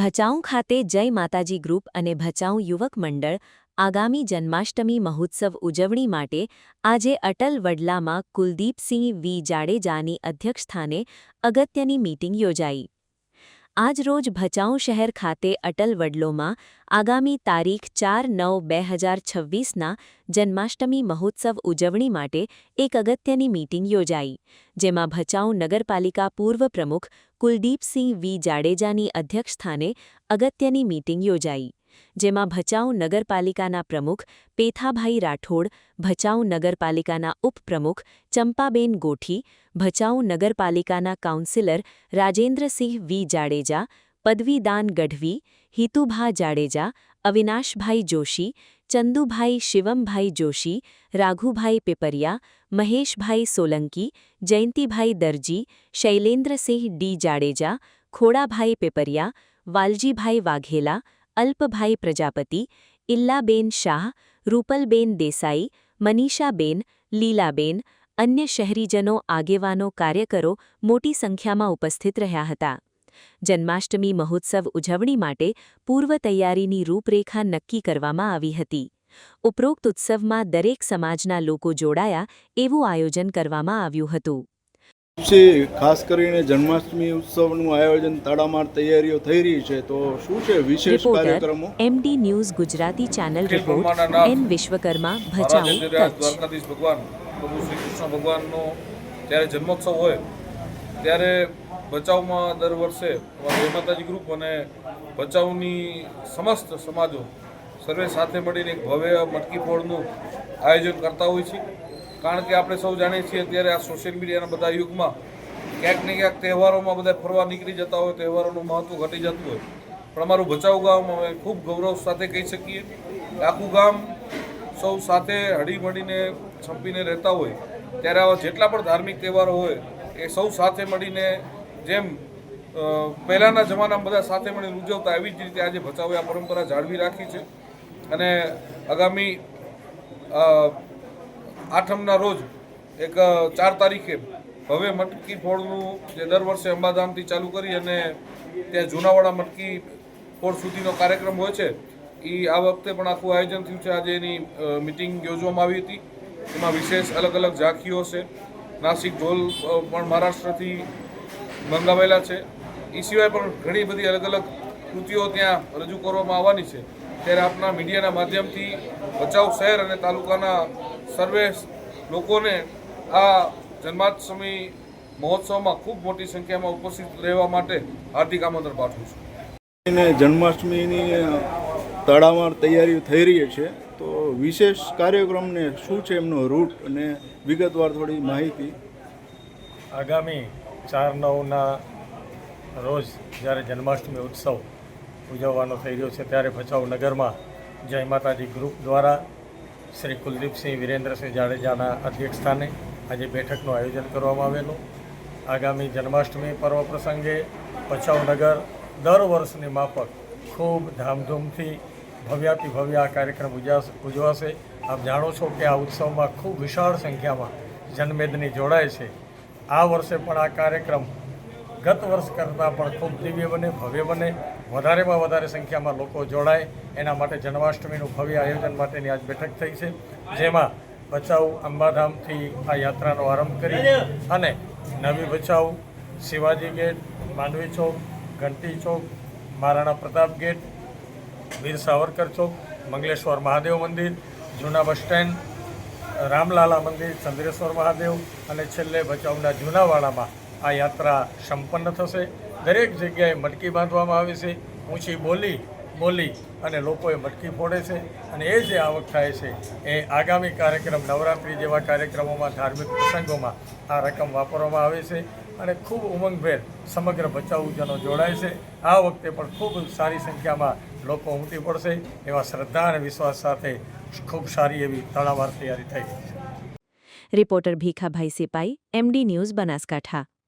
ભચાઉ ખાતે જય માતાજી ગ્રુપ અને ભચાઉ યુવક મંડળ આગામી જન્માષ્ટમી મહોત્સવ ઉજવણી માટે આજે અટલ વડલામાં કુલદીપસિંહ વી જાડેજાની અધ્યક્ષસ્થાને અગત્યની મીટિંગ યોજાઈ। આજરોજ ભચાઉ શહેર ખાતે અટલ વડલોમાં આગામી તારીખ 4/9/2026ના જન્માષ્ટમી મહોત્સવ ઉજવણી માટે એક અગત્યની મીટિંગ યોજાઈ, જેમાં ભચાઉ નગરપાલિકા પૂર્વ પ્રમુખ કુલદીપસિંહ વી જાડેજાની અધ્યક્ષસ્થાને અગત્યની મીટિંગ યોજાઈ, જેમાં ભચાઉ નગરપાલિકાના પ્રમુખ પેથાભાઈ રાઠોડ, ભચાઉ નગરપાલિકાના ઉપપ્રમુખ ચંપાબેન ગોઠી, ભચાઉ નગરપાલિકાના કાઉન્સિલર રાજેન્દ્રસિંહ વી જાડેજા, પદવીદાન ગઢવી, હિતુભા જાડેજા, અવિનાશભાઈ જોશી, ચંદુભાઈ શિવમભાઈ જોશી, રાઘુભાઈ પેપરિયા, મહેશભાઈ સોલંકી, જયંતિભાઈ દરજી, શૈલેન્દ્રસિંહ ડી જાડેજા, ખોડાભાઈ પેપરિયા, વાલજીભાઈ વાઘેલા, અલ્પભાઈ પ્રજાપતિ, ઇલ્લાબેન શાહ, રૂપલબેન દેસાઈ, મનીષાબેન, લીલાબેન, અન્ય શહેરીજનો આગેવાનો કાર્યકરો મોટી સંખ્યામાં ઉપસ્થિત રહ્યા હતા। જન્માષ્ટમી મહોત્સવ ઉજવણી માટે પૂર્વ તૈયારીની રૂપરેખા નક્કી કરવામાં આવી હતી। ઉપરોક્ત ઉત્સવમાં દરેક સમાજના લોકો જોડાયા એવું આયોજન કરવામાં આવ્યું હતું। ખાસ કરીને જન્માષ્ટમી ઉત્સવનું આયોજન તડામાર તૈયારીઓ થઈ રહી છે, તો શું છે વિશેષ કાર્યક્રમો? MD news Gujarati channel report N Vishwakarma, Bhachau, Dwarkadhish ભગવાન પ્રભુ શ્રી કૃષ્ણ ભગવાનનો જ્યારે જન્મોત્સવ હોય ત્યારે ભચાઉમાં દર વર્ષે જય માતાજી ગ્રુપ અને ભચાઉની સમસ્ત સમાજો સર્વે સાથે મળીને એક ભવ્ય મટકી ફોડનું આયોજન કરતા હોય છે। કારણ કે આપણે સૌ જાણીએ છીએ અત્યારે આ સોશિયલ મીડિયાના બધા યુગમાં ક્યાંક ને ક્યાંક તહેવારોમાં બધા ફરવા નીકળી જતા હોય, તહેવારોનું મહત્ત્વ ઘટી જતું હોય, પણ અમારું ભચાઉ ગામ અમે ખૂબ ગૌરવ સાથે કહી શકીએ કે આખું ગામ સૌ સાથે હળીમળીને છંપીને રહેતા હોય, ત્યારે આવા જેટલા પણ ધાર્મિક તહેવારો હોય એ સૌ સાથે મળીને જેમ પહેલાંના જમાનામાં બધા સાથે મળીને ઉજવતા, એવી જ રીતે આજે ભચાઉએ આ પરંપરા જાળવી રાખી છે। અને આગામી આઠમના રોજ એક 4 તારીખે ભવ્ય મટકી ફોડનું જે દર વર્ષે અંબાધામથી ચાલુ કરી અને ત્યાં જૂનાવાડા મટકી ફોડ સુધીનો કાર્યક્રમ હોય છે, એ આ વખતે પણ આખું આયોજન થયું છે। આજે એની મિટિંગ યોજવામાં આવી હતી, એમાં વિશેષ અલગ અલગ ઝાંખીઓ છે, નાસિક ઢોલ પણ મહારાષ્ટ્રથી મંગાવેલા છે, એ સિવાય પણ ઘણી બધી અલગ અલગ કૃતિઓ ત્યાં રજૂ કરવામાં આવવાની છે। ત્યારે આપના મીડિયાના માધ્યમથી ભચાઉ શહેર અને તાલુકાના સર્વે લોકોને આ જન્માષ્ટમી મહોત્સવમાં ખૂબ મોટી સંખ્યામાં ઉપસ્થિત રહેવા માટે હાર્દિક આમંત્રણ પાઠવું છું। જન્માષ્ટમીની તડામાર તૈયારીઓ થઈ રહી છે, તો વિશેષ કાર્યક્રમને શું છે એમનો રૂટ અને વિગતવાર થોડી માહિતી? આગામી 4/9ના રોજ જ્યારે જન્માષ્ટમી ઉત્સવ ઉજવવાનો થઈ રહ્યો છે, ત્યારે ભચાઉ નગરમાં જય માતાજી ગ્રુપ દ્વારા શ્રી કુલદીપસિંહ વિરેન્દ્રસિંહ જાડેજાના અધ્યક્ષસ્થાને આજે બેઠકનું આયોજન કરવામાં આવેલું। આગામી જન્માષ્ટમી પર્વ પ્રસંગે ભચાઉ નગર દર વર્ષની માફક ખૂબ ધામધૂમથી ભવ્યાતિ ભવ્ય આ કાર્યક્રમ ઉજવાશે। આપ જાણો છો કે આ ઉત્સવમાં ખૂબ વિશાળ સંખ્યામાં જનમેદની જોડાય છે। આ વર્ષે પણ આ કાર્યક્રમ ગત વર્ષ કરતાં પણ ખૂબ દિવ્ય બને, ભવ્ય બને, વધારેમાં વધારે સંખ્યામાં લોકો જોડાય એના માટે જન્માષ્ટમીનું ભવ્ય આયોજન માટેની આજ બેઠક થઈ છે, જેમાં ભચાઉ અંબાધામથી આ યાત્રાનો આરંભ કરી અને નવી ભચાઉ, શિવાજી ગેટ, માંડવી ચોક, ઘંટી ચોક, મહારાણા પ્રતાપ ગેટ, વીર સાવરકર ચોક, મંગલેશ્વર મહાદેવ મંદિર, જૂના બસ સ્ટેન્ડ, રામલાલા મંદિર, ચંદ્રેશ્વર મહાદેવ અને છેલ્લે ભચાઉના જૂનાવાડામાં આ યાત્રા સંપન્ન થશે। દરેક જગ્યાએ મટકી બાંધવામાં આવે છે, ઊંચી બોલી અને લોકોએ મટકી ફોડે છે, અને એ જે આવક થાય છે એ આગામી કાર્યક્રમ નવરાત્રિ જેવા કાર્યક્રમોમાં, ધાર્મિક પ્રસંગોમાં આ રકમ વાપરવામાં આવે છે અને ખૂબ ઉમંગભેર સમગ્ર ભચાઉજનો જોડાય છે। આ વખતે પણ ખૂબ સારી સંખ્યામાં લોકો ઉમટી પડશે એવા શ્રદ્ધા અને વિશ્વાસ સાથે ખૂબ સારી એવી તડામાર તૈયારી થઈ રહી છે। Reporter Bhikhabhai Sipai, MD news, Banaskantha.